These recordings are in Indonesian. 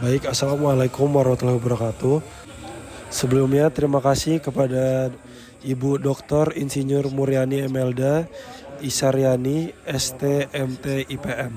Baik, Assalamualaikum warahmatullahi wabarakatuh. Sebelumnya terima kasih kepada Ibu Dr. Insinyur Muryani Emelda Isaryani ST MT IPM.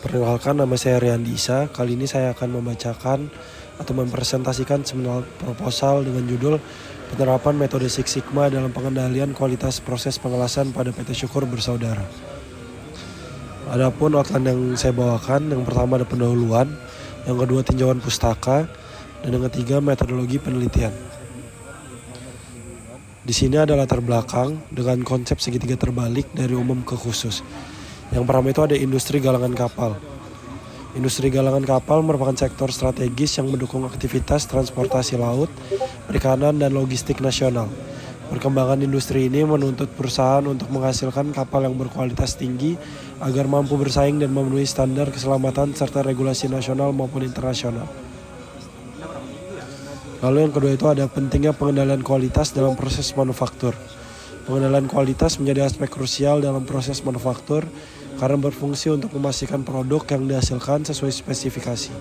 Perkenalkan, nama saya Riyandi Isa. Kali ini saya akan membacakan atau mempresentasikan seminar proposal dengan judul Penerapan Metode Six Sigma dalam Pengendalian Kualitas Proses Pengelasan pada PT Syukur Bersaudara. Adapun outline yang saya bawakan, yang pertama ada pendahuluan, yang kedua tinjauan pustaka, dan yang ketiga metodologi penelitian. Di sini ada latar belakang dengan konsep segitiga terbalik dari umum ke khusus. Yang pertama itu ada industri galangan kapal. Industri galangan kapal merupakan sektor strategis yang mendukung aktivitas transportasi laut, perikanan, dan logistik nasional. Perkembangan industri ini menuntut perusahaan untuk menghasilkan kapal yang berkualitas tinggi agar mampu bersaing dan memenuhi standar keselamatan serta regulasi nasional maupun internasional. Lalu yang kedua itu ada pentingnya pengendalian kualitas dalam proses manufaktur. Pengendalian kualitas menjadi aspek krusial dalam proses manufaktur karena berfungsi untuk memastikan produk yang dihasilkan sesuai spesifikasi.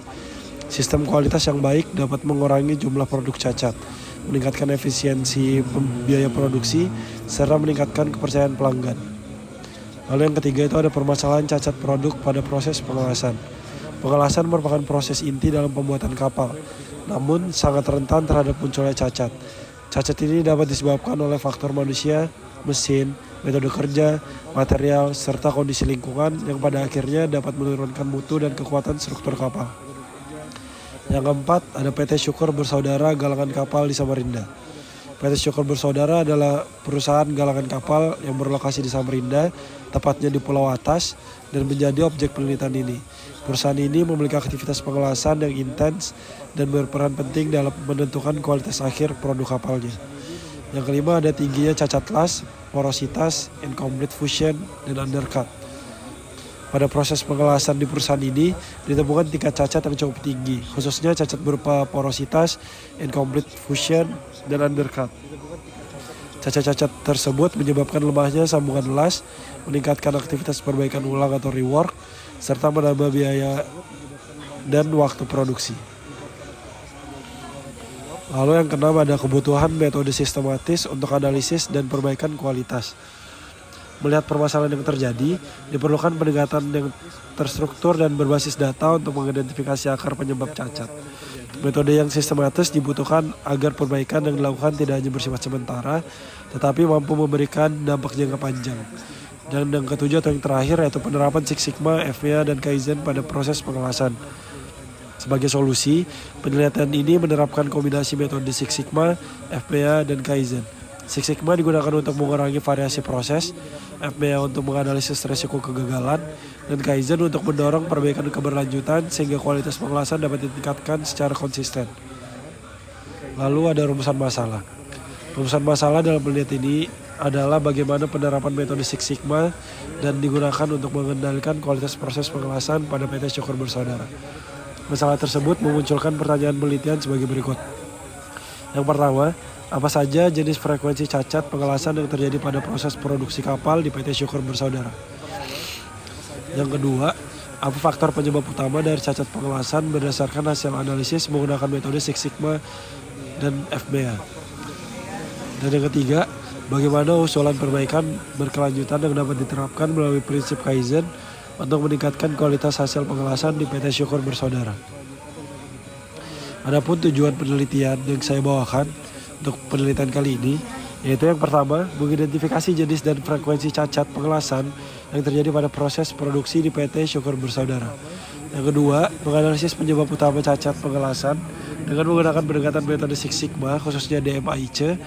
Sistem kualitas yang baik dapat mengurangi jumlah produk cacat, meningkatkan efisiensi biaya produksi, serta meningkatkan kepercayaan pelanggan. Lalu yang ketiga itu ada permasalahan cacat produk pada proses pengelasan. Pengelasan merupakan proses inti dalam pembuatan kapal, namun sangat rentan terhadap munculnya cacat. Cacat ini dapat disebabkan oleh faktor manusia, mesin, metode kerja, material, serta kondisi lingkungan yang pada akhirnya dapat menurunkan mutu dan kekuatan struktur kapal. Yang keempat, ada PT Syukur Bersaudara Galangan Kapal di Samarinda. PT Syukur Bersaudara adalah perusahaan galangan kapal yang berlokasi di Samarinda, tepatnya di Pulau Atas, dan menjadi objek penelitian ini. Perusahaan ini memiliki aktivitas pengelasan yang intens dan berperan penting dalam menentukan kualitas akhir produk kapalnya. Yang kelima, ada tingginya cacat las, porositas, incomplete fusion, dan undercut. Pada proses pengelasan di perusahaan ini ditemukan tingkat cacat yang cukup tinggi, khususnya cacat berupa porositas, incomplete fusion, dan undercut. Cacat-cacat tersebut menyebabkan lemahnya sambungan las, meningkatkan aktivitas perbaikan ulang atau rework, serta menambah biaya dan waktu produksi. Lalu yang keenam ada kebutuhan metode sistematis untuk analisis dan perbaikan kualitas. Melihat permasalahan yang terjadi, diperlukan pendekatan yang terstruktur dan berbasis data untuk mengidentifikasi akar penyebab cacat. Metode yang sistematis dibutuhkan agar perbaikan yang dilakukan tidak hanya bersifat sementara, tetapi mampu memberikan dampak jangka panjang. Dan yang ketujuh atau yang terakhir yaitu penerapan Six Sigma, FPA, dan Kaizen pada proses pengelasan. Sebagai solusi, penelitian ini menerapkan kombinasi metode Six Sigma, FPA, dan Kaizen. Six Sigma digunakan untuk mengurangi variasi proses, FPA untuk menganalisis risiko kegagalan, dan Kaizen untuk mendorong perbaikan keberlanjutan sehingga kualitas pengelasan dapat ditingkatkan secara konsisten. Lalu ada rumusan masalah. Rumusan masalah dalam penelitian ini adalah bagaimana penerapan metode Six Sigma dan digunakan untuk mengendalikan kualitas proses pengelasan pada PT Syukur Bersaudara. Masalah tersebut memunculkan pertanyaan penelitian sebagai berikut. Yang pertama, apa saja jenis frekuensi cacat pengelasan yang terjadi pada proses produksi kapal di PT Syukur Bersaudara? Yang kedua, apa faktor penyebab utama dari cacat pengelasan berdasarkan hasil analisis menggunakan metode Six Sigma dan FBA? Dan yang ketiga, bagaimana usulan perbaikan berkelanjutan yang dapat diterapkan melalui prinsip Kaizen untuk meningkatkan kualitas hasil pengelasan di PT Syukur Bersaudara? Adapun tujuan penelitian yang saya bawakan untuk penelitian kali ini, yaitu yang pertama, mengidentifikasi jenis dan frekuensi cacat pengelasan yang terjadi pada proses produksi di PT Syukur Bersaudara. Yang kedua, menganalisis penyebab utama cacat pengelasan dengan menggunakan pendekatan metode Six Sigma, khususnya DMAIC,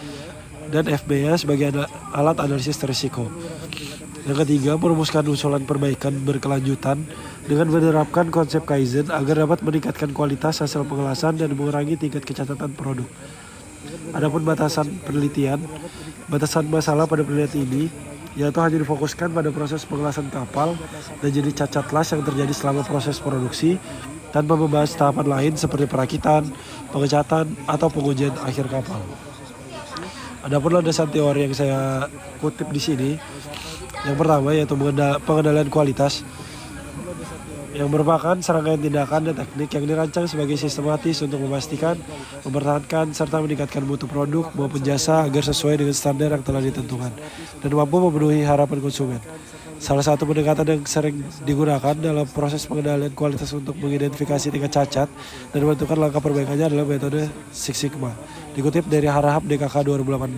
dan FBA sebagai alat analisis risiko. Yang ketiga, merumuskan usulan perbaikan berkelanjutan dengan menerapkan konsep Kaizen agar dapat meningkatkan kualitas hasil pengelasan dan mengurangi tingkat kecacatan produk. Adapun batasan penelitian, batasan masalah pada penelitian ini yaitu hanya difokuskan pada proses pengelasan kapal dan jenis cacat las yang terjadi selama proses produksi tanpa membahas tahapan lain seperti perakitan, pengecatan, atau pengujian akhir kapal. Adapun landasan teori yang saya kutip di sini, yang pertama yaitu pengendalian kualitas, yang merupakan serangkaian tindakan dan teknik yang dirancang sebagai sistematis untuk memastikan, mempertahankan, serta meningkatkan mutu produk maupun jasa agar sesuai dengan standar yang telah ditentukan dan mampu memenuhi harapan konsumen. Salah satu pendekatan yang sering digunakan dalam proses pengendalian kualitas untuk mengidentifikasi tingkat cacat dan menentukan langkah perbaikannya adalah metode Six Sigma, dikutip dari Harahap DKK 2018.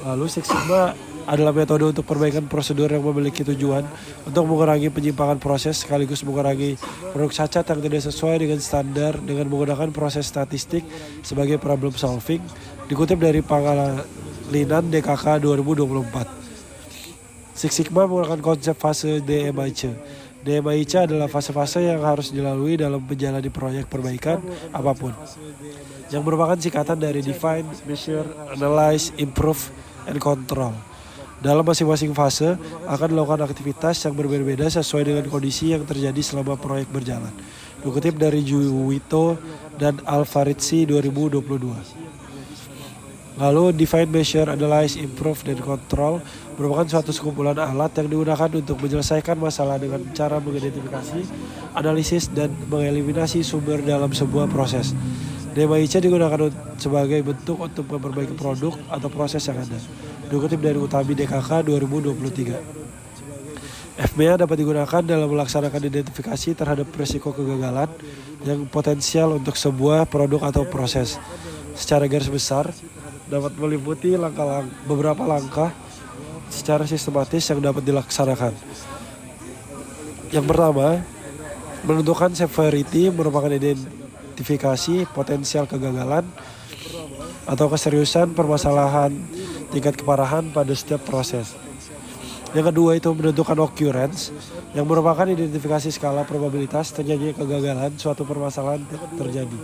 Lalu Six Sigma adalah metode untuk perbaikan prosedur yang memiliki tujuan untuk mengurangi penyimpangan proses sekaligus mengurangi produk cacat yang tidak sesuai dengan standar dengan menggunakan proses statistik sebagai problem solving, dikutip dari Pangalinan DKK 2024. Six Sigma menggunakan konsep fase DMIC. DMIC adalah fase-fase yang harus dilalui dalam menjalani proyek perbaikan apapun, yang merupakan singkatan dari Define, Measure, Analyze, Improve, and Control. Dalam masing-masing fase akan dilakukan aktivitas yang berbeda-beda sesuai dengan kondisi yang terjadi selama proyek berjalan. Dikutip dari Juwito dan Alvarizzi 2022. Lalu Define, Measure, Analyze, Improve, dan Control merupakan suatu sekumpulan alat yang digunakan untuk menyelesaikan masalah dengan cara mengidentifikasi, analisis, dan mengeliminasi sumber dalam sebuah proses. DMIC digunakan sebagai bentuk untuk memperbaiki produk atau proses yang ada. Dikutip dari Utami DKK 2023. FMEA dapat digunakan dalam melaksanakan identifikasi terhadap risiko kegagalan yang potensial untuk sebuah produk atau proses. Secara garis besar, dapat meliputi beberapa langkah secara sistematis yang dapat dilaksanakan. Yang pertama, menentukan severity merupakan identifikasi potensial kegagalan atau keseriusan permasalahan tingkat keparahan pada setiap proses. Yang kedua itu menentukan occurrence, yang merupakan identifikasi skala probabilitas terjadinya kegagalan suatu permasalahan terjadi.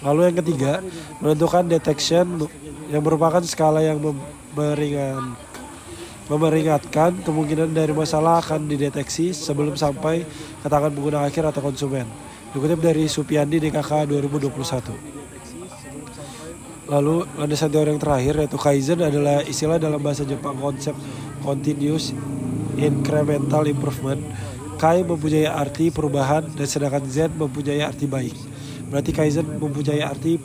Lalu yang ketiga, menentukan detection, yang merupakan skala yang memeringatkan kemungkinan dari masalah akan dideteksi sebelum sampai ke tangan pengguna akhir atau konsumen. Dikutip dari Supiandi DKK 2021. Lalu landasan teori yang terakhir yaitu Kaizen adalah istilah dalam bahasa Jepang konsep continuous incremental improvement. Kai mempunyai arti perubahan dan sedangkan Zen mempunyai arti baik. Berarti Kaizen mempunyai arti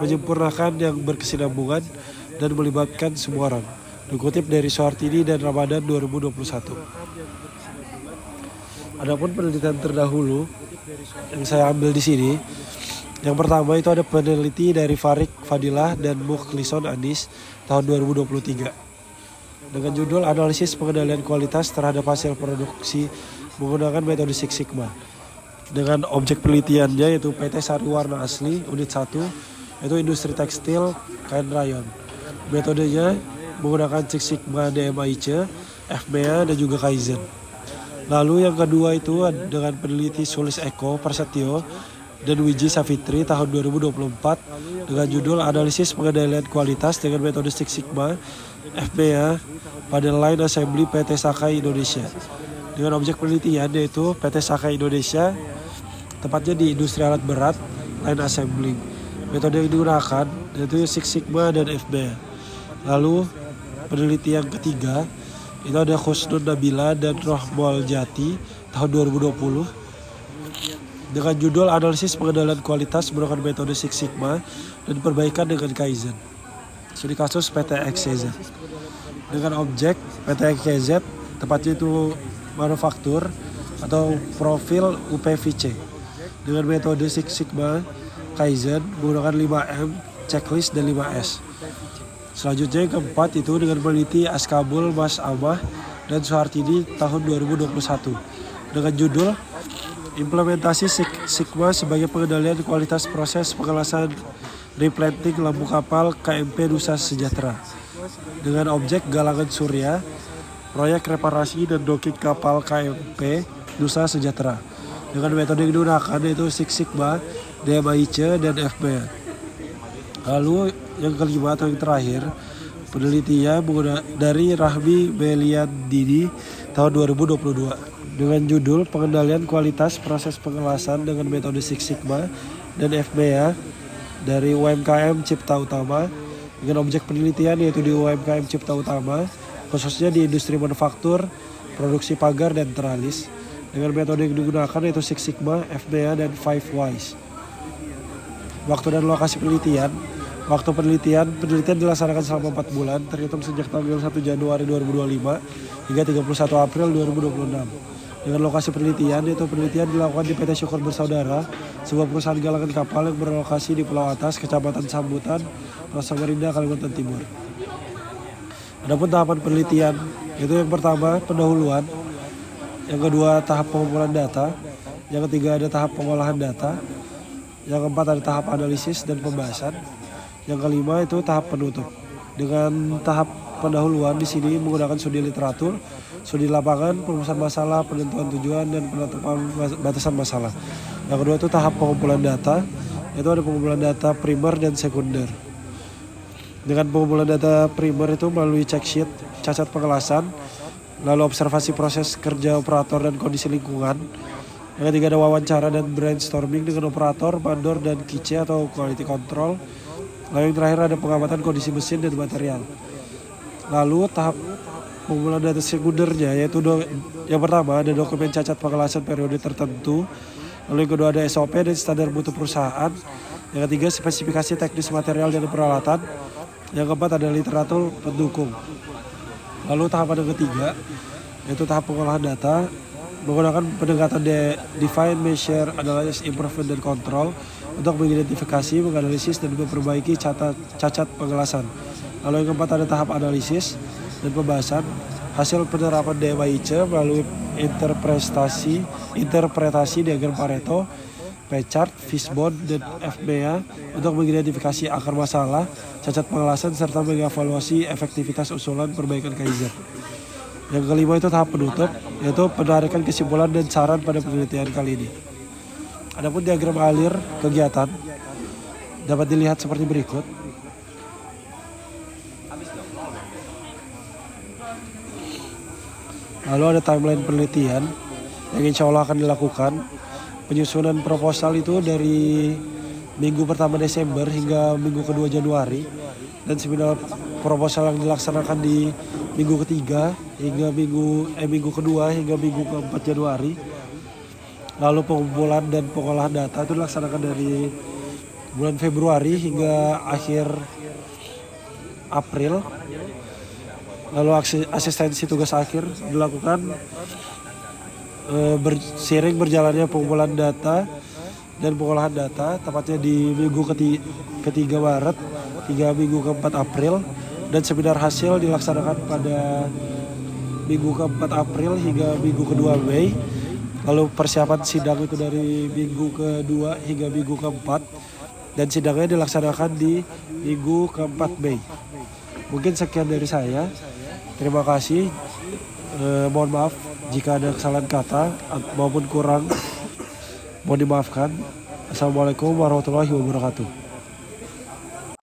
menyempurnakan yang berkesinambungan dan melibatkan semua orang. Dikutip dari Soehartini dan Ramadan 2021. Adapun penelitian terdahulu yang saya ambil di sini, yang pertama itu ada peneliti dari Farik Fadilah dan Mukhlison Anis tahun 2023 dengan judul Analisis Pengendalian Kualitas Terhadap Hasil Produksi Menggunakan Metode Six Sigma. Dengan objek penelitiannya yaitu PT Sari Warna Asli Unit 1, yaitu industri tekstil kain rayon. Metodenya menggunakan Six Sigma DMIC, FMEA, dan juga Kaizen. Lalu yang kedua itu dengan peneliti Sulis Eko Prasetyo dan Wiji Savitri tahun 2024 dengan judul Analisis Pengendalian Kualitas dengan Metode Six Sigma, FMEA, pada Line Assembly PT Sakai Indonesia. Dengan objek penelitian yaitu PT Sakai Indonesia, tepatnya di industri alat berat, Line Assembly. Metode yang digunakan yaitu Six Sigma dan FMEA. Lalu peneliti yang ketiga itu ada Khusnun Nabila dan Rohmol Jati tahun 2020 dengan judul Analisis Pengendalian Kualitas menggunakan metode Six Sigma dan perbaikan dengan Kaizen. Studi kasus PT XYZ. Dengan objek PT XYZ, tepatnya itu manufaktur atau profil UPVC. Dengan metode Six Sigma, Kaizen menggunakan 5M, checklist, dan 5S. Selanjutnya yang keempat itu dengan peneliti Askabul Mas Amah dan Soehartini tahun 2021 dengan judul Implementasi Six Sigma sebagai pengendalian kualitas proses pengelasan replanting lampu kapal KMP Nusa Sejahtera dengan objek galangan surya, proyek reparasi dan docking kapal KMP Nusa Sejahtera dengan metode yang digunakan yaitu Six Sigma, DMIC, dan FMEA. Lalu yang kelima atau yang terakhir penelitian dari Rahmi Meliandini tahun 2022 dengan judul Pengendalian Kualitas Proses Pengelasan dengan Metode Six Sigma dan FMEA dari UMKM Cipta Utama dengan objek penelitian yaitu di UMKM Cipta Utama khususnya di industri manufaktur, produksi pagar dan teralis dengan metode yang digunakan yaitu Six Sigma, FBA, dan Five Whys. Waktu dan lokasi penelitian. Waktu penelitian dilaksanakan selama 4 bulan terhitung sejak tanggal 1 Januari 2025 hingga 31 April 2026. Dengan lokasi penelitian yaitu penelitian dilakukan di PT Syukur Bersaudara, sebuah perusahaan galangan kapal yang berlokasi di Pulau Atas, Kecamatan Sambutan, Nusa Samarinda, Kalimantan Timur. Adapun tahapan penelitian, yaitu yang pertama pendahuluan, yang kedua tahap pengumpulan data, yang ketiga ada tahap pengolahan data, yang keempat ada tahap analisis dan pembahasan, yang kelima itu tahap penutup. Dengan tahap pendahuluan di sini menggunakan studi literatur, studi lapangan, perumusan masalah, penentuan tujuan, dan penetapan batasan masalah. Yang kedua itu tahap pengumpulan data, itu ada pengumpulan data primer dan sekunder. Dengan pengumpulan data primer itu melalui check sheet, cacat pengelasan, lalu observasi proses kerja operator dan kondisi lingkungan. Yang ketiga ada wawancara dan brainstorming dengan operator, mandor, dan QC atau quality control. Lalu yang terakhir ada pengamatan kondisi mesin dan material. Lalu tahap pengumpulan data sekundernya yaitu yang pertama ada dokumen cacat pengelasan periode tertentu. Lalu yang kedua ada SOP dan standar mutu perusahaan. Yang ketiga spesifikasi teknis material dan peralatan. Yang keempat ada literatur pendukung. Lalu tahapan yang ketiga yaitu tahap pengolahan data menggunakan pendekatan define, measure, analyze, improve, dan control untuk mengidentifikasi, menganalisis, dan memperbaiki cacat pengelasan. Lalu yang keempat ada tahap analisis dan pembahasan hasil penerapan DMAIC melalui interpretasi diagram Pareto, P-chart, Fishbone, dan FBA untuk mengidentifikasi akar masalah, cacat pengelasan, serta mengevaluasi efektivitas usulan perbaikan Kaizen. Yang kelima itu tahap penutup, yaitu penarikan kesimpulan dan saran pada penelitian kali ini. Adapun diagram alir kegiatan dapat dilihat seperti berikut. Lalu ada timeline penelitian yang insya Allah akan dilakukan. Penyusunan proposal itu dari minggu pertama Desember hingga minggu kedua Januari, dan seminar proposal yang dilaksanakan di minggu ketiga hingga minggu kedua hingga minggu keempat Januari. Lalu pengumpulan dan pengolahan data itu dilaksanakan dari bulan Februari hingga akhir April. Lalu asistensi tugas akhir dilakukan seiring berjalannya pengumpulan data dan pengolahan data, tepatnya di minggu ketiga Maret hingga minggu keempat April, dan seminar hasil dilaksanakan pada minggu keempat April hingga minggu kedua Mei. Lalu persiapan sidang itu dari minggu kedua hingga minggu keempat, dan sidangnya dilaksanakan di minggu keempat Mei. Mungkin sekian dari saya. Terima kasih. Mohon maaf jika ada kesalahan kata maupun kurang, mohon dimaafkan. Assalamualaikum warahmatullahi wabarakatuh.